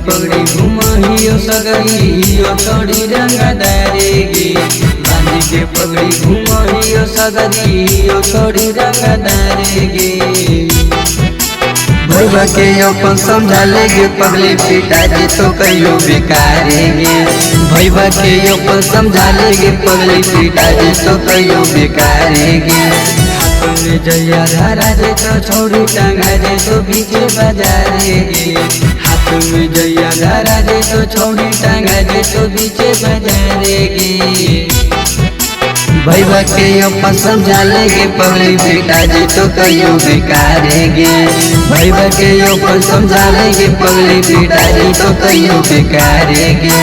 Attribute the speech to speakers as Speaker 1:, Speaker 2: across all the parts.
Speaker 1: पगड़ी घुमाहियो सगरियो छोड़ी रंगदारेगी। बांधी के पगड़ी घुमाहियो सगरियो छोड़ी रंगदारेगी। भैया के अपन समझा लेगे पगली पिताजी तो कहियो बेकारेगे। भैया के अपन समझा लेगे पगली पिताजी तो कहियो बेकारेगे। हाथ में जैया धारा दे तो छोड़ी टांगा दे तो बीचे बाजारेगे। हाथ में जैया धारा दे तो छोड़ी टांगा दे तो बीचे बाजारेगे। भैया के अपन समझा लेगे पगली पिताजी तो कहियो बेकारेगे। भैया के अपन समझा लेगे पगली पिताजी तो कहियो बेकारेगे।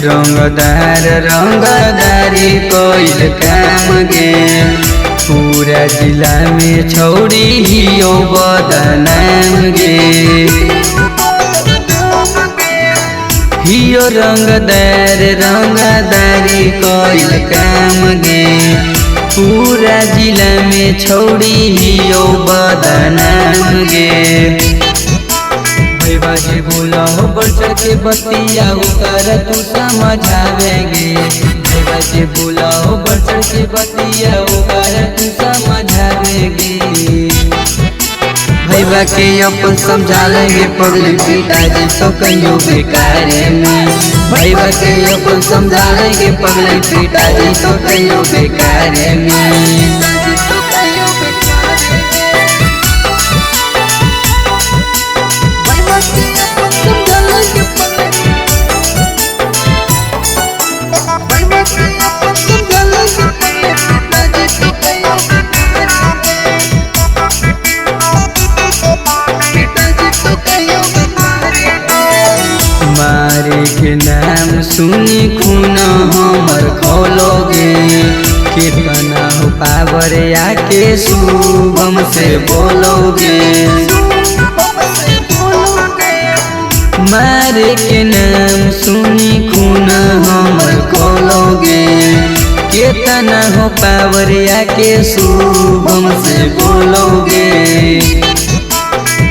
Speaker 1: रंगदार रंगदारी कोइल काम गे। पूरा जिला में छौड़ी हियो बदनाम गे। हियो रंगदार रंगदारी कोइल काम गे। पूरा जिला में छौड़ी हियो बदनाम गे। बाजी बोला हो बढ़ चढ़ के बतिया कर तू समझावेंगे। बाजी बोला हो बढ़ चढ़ के बतिया कर तू समझावेंगे। भैया के अपन समझा लेंगे पगली पिताजी तो कहियो बेकारेंगे। भैया के अपन समझा लेंगे पगली पिताजी तो कहियो बेकारेंगे। मारे के नाम सुनी खून हमर खोलोगे। कितना हो पावर आके शुभम से बोलोगे। मारे के नाम सुनी खून हमर खोलोगे। कितना हो पावर आके शुभम से बोलोगे।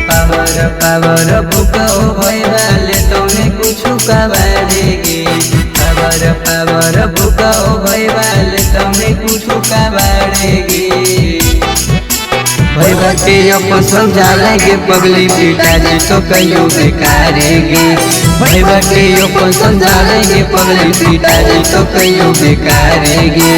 Speaker 1: पावर पावर भूखा हो भैया ले तुम्हें कुछ कबाड़ेगी। पावर पावर भूखा हो भैया ले तुम्हें कुछ कबाड़ेगी। भैया के अपन समझा लेंगे पगली पिताजी तो कहियो बेकारेगे। भैया के अपन समझा लेंगे पगली पिताजी तो कहियो बेकारेगे।